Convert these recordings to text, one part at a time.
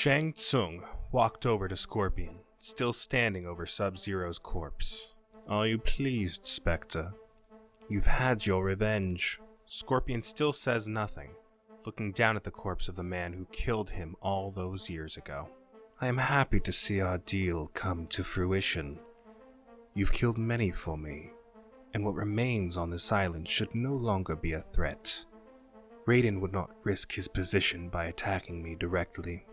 Shang Tsung walked over to Scorpion, still standing over Sub-Zero's corpse. "Are you pleased, Spectre? You've had your revenge." Scorpion still says nothing, looking down at the corpse of the man who killed him all those years ago. "I am happy to see our deal come to fruition. You've killed many for me, and what remains on this island should no longer be a threat. Raiden would not risk his position by attacking me directly.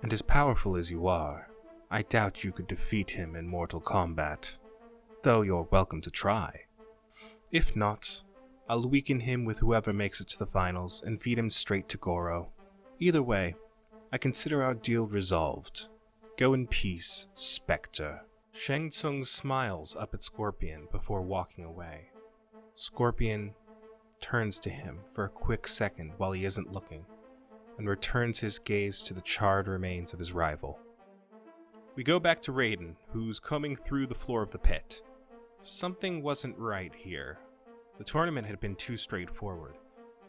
And as powerful as you are, I doubt you could defeat him in Mortal Kombat, though you're welcome to try. If not, I'll weaken him with whoever makes it to the finals and feed him straight to Goro. Either way, I consider our deal resolved. Go in peace, Spectre." Shang Tsung smiles up at Scorpion before walking away. Scorpion turns to him for a quick second while he isn't looking, and returns his gaze to the charred remains of his rival. We go back to Raiden, who's combing through the floor of the pit. Something wasn't right here. The tournament had been too straightforward.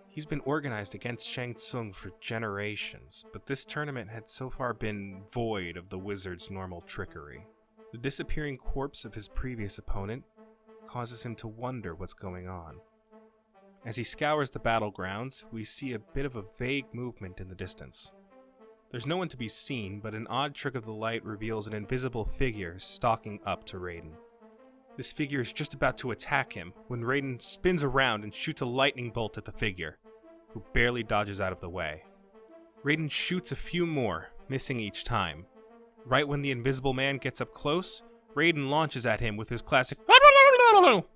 He's been organized against Shang Tsung for generations, but this tournament had so far been void of the wizard's normal trickery. The disappearing corpse of his previous opponent causes him to wonder what's going on. As he scours the battlegrounds, we see a bit of a vague movement in the distance. There's no one to be seen, but an odd trick of the light reveals an invisible figure stalking up to Raiden. This figure is just about to attack him when Raiden spins around and shoots a lightning bolt at the figure, who barely dodges out of the way. Raiden shoots a few more, missing each time. Right when the invisible man gets up close, Raiden launches at him with his classic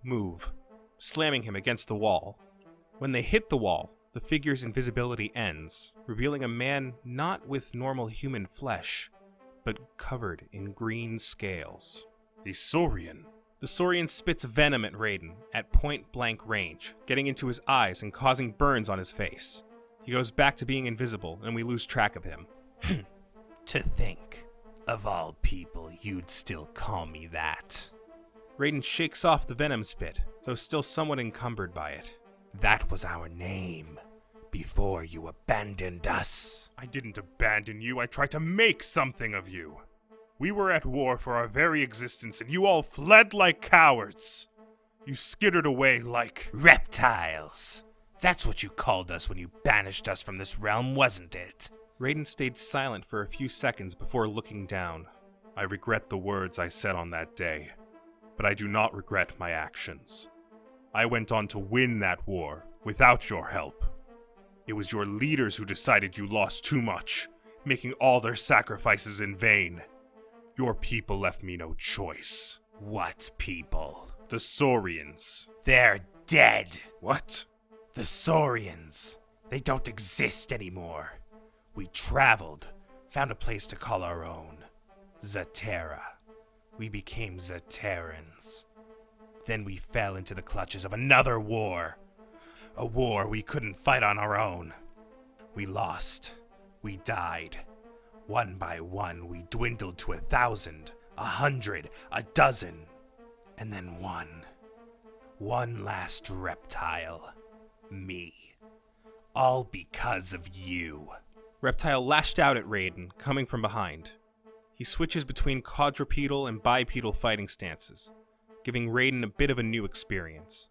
move, slamming him against the wall. When they hit the wall, the figure's invisibility ends, revealing a man not with normal human flesh, but covered in green scales. A Saurian. The Saurian spits venom at Raiden at point-blank range, getting into his eyes and causing burns on his face. He goes back to being invisible, and we lose track of him. To think, of all people, you'd still call me that. Raiden shakes off the venom spit, though still somewhat encumbered by it. That was our name, before you abandoned us. I didn't abandon you, I tried to make something of you. We were at war for our very existence, and you all fled like cowards. You skittered away like reptiles. That's what you called us when you banished us from this realm, wasn't it? Raiden stayed silent for a few seconds before looking down. I regret the words I said on that day, but I do not regret my actions. I went on to win that war without your help. It was your leaders who decided you lost too much, making all their sacrifices in vain. Your people left me no choice. What people? The Saurians. They're dead. What? The Saurians. They don't exist anymore. We traveled, found a place to call our own. Zaterra. We became Zaterrans. Then we fell into the clutches of another war. A war we couldn't fight on our own. We lost. We died. One by one, we dwindled to 1,000, 100, a dozen. And then one. One last reptile. Me. All because of you. Reptile lashed out at Raiden, coming from behind. He switches between quadrupedal and bipedal fighting stances, giving Raiden a bit of a new experience.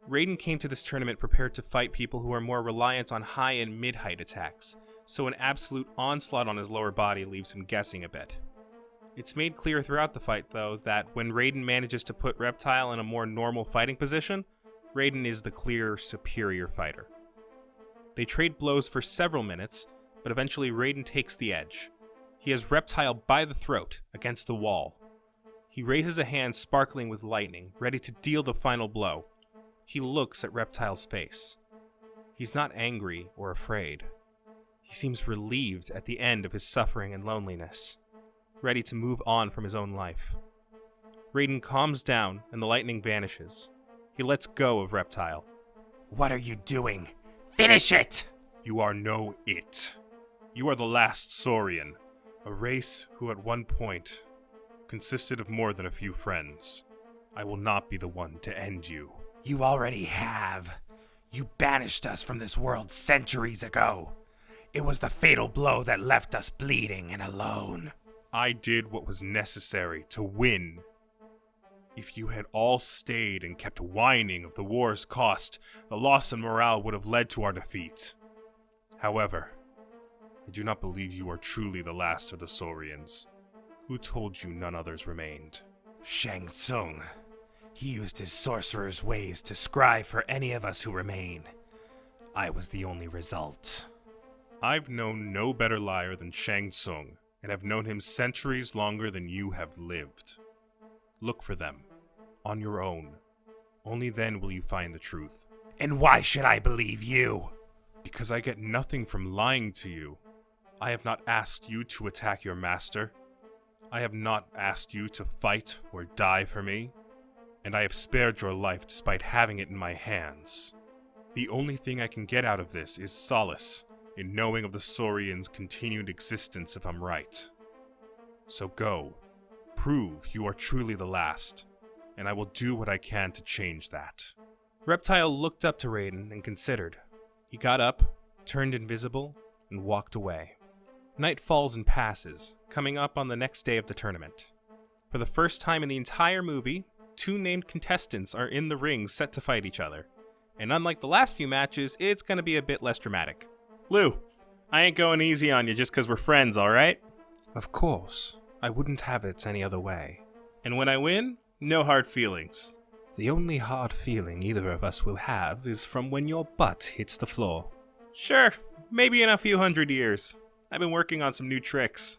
Raiden came to this tournament prepared to fight people who are more reliant on high and mid-height attacks, so an absolute onslaught on his lower body leaves him guessing a bit. It's made clear throughout the fight, though, that when Raiden manages to put Reptile in a more normal fighting position, Raiden is the clear, superior fighter. They trade blows for several minutes, but eventually Raiden takes the edge. He has Reptile by the throat, against the wall. He raises a hand sparkling with lightning, ready to deal the final blow. He looks at Reptile's face. He's not angry or afraid. He seems relieved at the end of his suffering and loneliness, ready to move on from his own life. Raiden calms down and the lightning vanishes. He lets go of Reptile. What are you doing? Finish it! You are no it. You are the last Saurian, a race who at one point consisted of more than a few friends. I will not be the one to end you. You already have. You banished us from this world centuries ago. It was the fatal blow that left us bleeding and alone. I did what was necessary to win. If you had all stayed and kept whining of the war's cost, the loss in morale would have led to our defeat. However, I do not believe you are truly the last of the Saurians. Who told you none others remained? Shang Tsung. He used his sorcerer's ways to scry for any of us who remain. I was the only result. I've known no better liar than Shang Tsung, and have known him centuries longer than you have lived. Look for them, on your own. Only then will you find the truth. And why should I believe you? Because I get nothing from lying to you. I have not asked you to attack your master. I have not asked you to fight or die for me. And I have spared your life despite having it in my hands. The only thing I can get out of this is solace in knowing of the Saurians' continued existence if I'm right. So go, prove you are truly the last, and I will do what I can to change that. Reptile looked up to Raiden and considered. He got up, turned invisible, and walked away. Night falls and passes, coming up on the next day of the tournament. For the first time in the entire movie, 2 named contestants are in the ring set to fight each other. And unlike the last few matches, it's gonna be a bit less dramatic. Lou, I ain't going easy on you just 'cause we're friends, alright? Of course. I wouldn't have it any other way. And when I win, no hard feelings. The only hard feeling either of us will have is from when your butt hits the floor. Sure, maybe in a few 100 years. I've been working on some new tricks.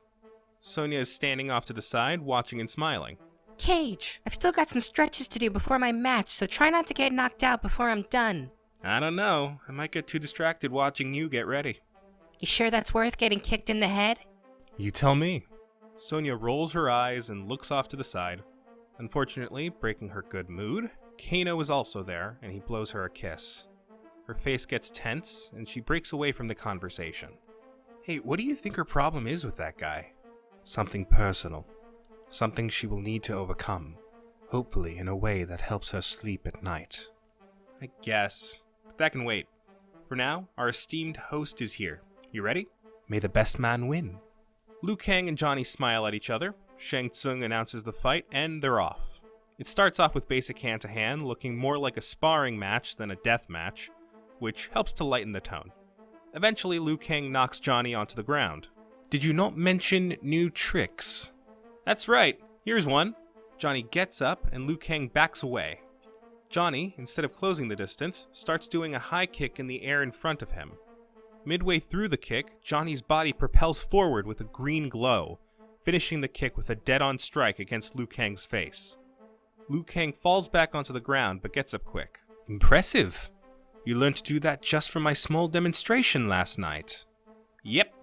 Sonya is standing off to the side, watching and smiling. Cage, I've still got some stretches to do before my match, so try not to get knocked out before I'm done. I don't know. I might get too distracted watching you get ready. You sure that's worth getting kicked in the head? You tell me. Sonya rolls her eyes and looks off to the side. Unfortunately, breaking her good mood, Kano is also there, and he blows her a kiss. Her face gets tense, and she breaks away from the conversation. Hey, what do you think her problem is with that guy? Something personal. Something she will need to overcome. Hopefully in a way that helps her sleep at night. I guess. But that can wait. For now, our esteemed host is here. You ready? May the best man win. Liu Kang and Johnny smile at each other. Shang Tsung announces the fight, and they're off. It starts off with basic hand-to-hand, looking more like a sparring match than a death match, which helps to lighten the tone. Eventually, Liu Kang knocks Johnny onto the ground. Did you not mention new tricks? That's right, here's one. Johnny gets up, and Liu Kang backs away. Johnny, instead of closing the distance, starts doing a high kick in the air in front of him. Midway through the kick, Johnny's body propels forward with a green glow, finishing the kick with a dead-on strike against Liu Kang's face. Liu Kang falls back onto the ground, but gets up quick. Impressive! You learned to do that just from my small demonstration last night. Yep.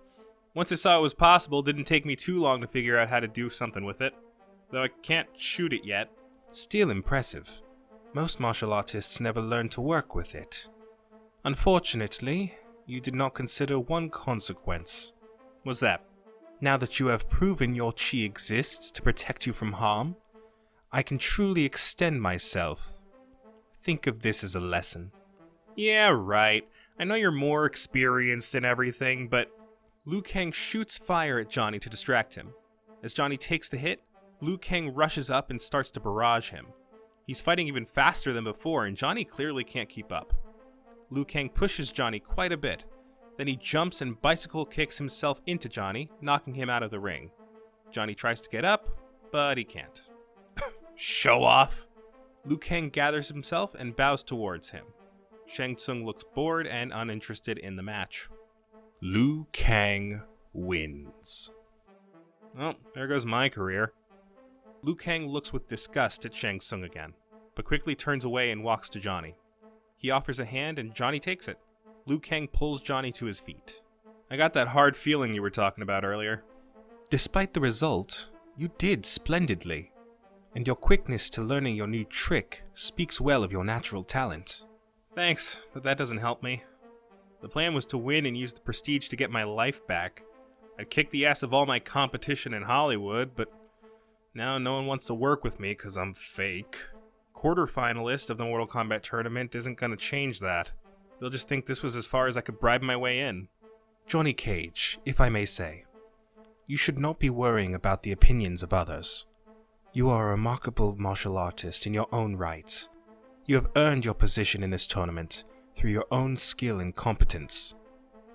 Once I saw it was possible, it didn't take me too long to figure out how to do something with it. Though I can't shoot it yet. Still impressive. Most martial artists never learn to work with it. Unfortunately, you did not consider one consequence. What's that? Now that you have proven your chi exists to protect you from harm, I can truly extend myself. Think of this as a lesson. Yeah, right. I know you're more experienced and everything, but Liu Kang shoots fire at Johnny to distract him. As Johnny takes the hit, Liu Kang rushes up and starts to barrage him. He's fighting even faster than before, and Johnny clearly can't keep up. Liu Kang pushes Johnny quite a bit. Then he jumps and bicycle kicks himself into Johnny, knocking him out of the ring. Johnny tries to get up, but he can't. Show off! Liu Kang gathers himself and bows towards him. Shang Tsung looks bored and uninterested in the match. Liu Kang wins. Well, there goes my career. Liu Kang looks with disgust at Shang Tsung again, but quickly turns away and walks to Johnny. He offers a hand and Johnny takes it. Liu Kang pulls Johnny to his feet. I got that hard feeling you were talking about earlier. Despite the result, you did splendidly. And your quickness to learning your new trick speaks well of your natural talent. Thanks, but that doesn't help me. The plan was to win and use the prestige to get my life back. I'd kick the ass of all my competition in Hollywood, but now no one wants to work with me because I'm fake. Quarterfinalist of the Mortal Kombat tournament isn't going to change that. They'll just think this was as far as I could bribe my way in. Johnny Cage, if I may say, you should not be worrying about the opinions of others. You are a remarkable martial artist in your own right. You have earned your position in this tournament through your own skill and competence.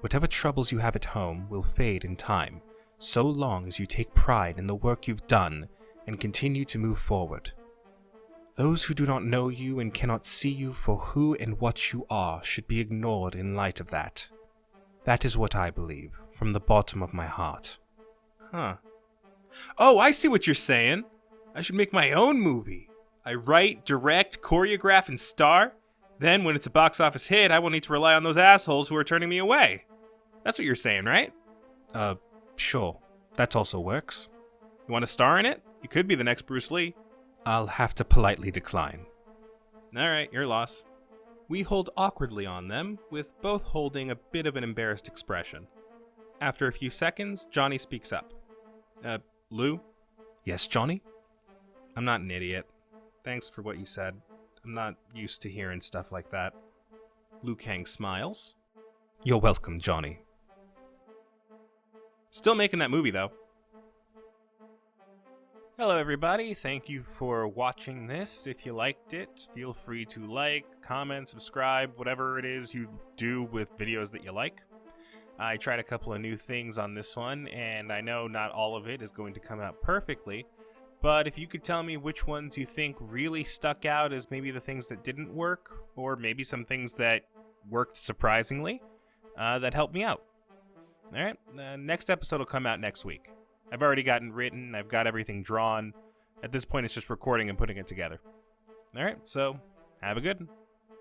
Whatever troubles you have at home will fade in time, so long as you take pride in the work you've done and continue to move forward. Those who do not know you and cannot see you for who and what you are should be ignored in light of that. That is what I believe, from the bottom of my heart. Huh. Oh, I see what you're saying. I should make my own movie. I write, direct, choreograph, and star. Then, when it's a box office hit, I won't need to rely on those assholes who are turning me away. That's what you're saying, right? Sure. That also works. You want to star in it? You could be the next Bruce Lee. I'll have to politely decline. Alright, your loss. We hold awkwardly on them, with both holding a bit of an embarrassed expression. After a few seconds, Johnny speaks up. Lou? Yes, Johnny? I'm not an idiot. Thanks for what you said. I'm not used to hearing stuff like that. Liu Kang smiles. You're welcome, Johnny. Still making that movie, though. Hello, everybody. Thank you for watching this. If you liked it, feel free to like, comment, subscribe, whatever it is you do with videos that you like. I tried a couple of new things on this one, and I know not all of it is going to come out perfectly, but if you could tell me which ones you think really stuck out as maybe the things that didn't work, or maybe some things that worked surprisingly, that helped me out. Alright, next episode will come out next week. I've already gotten written, I've got everything drawn. At this point, it's just recording and putting it together. Alright, so have a good one.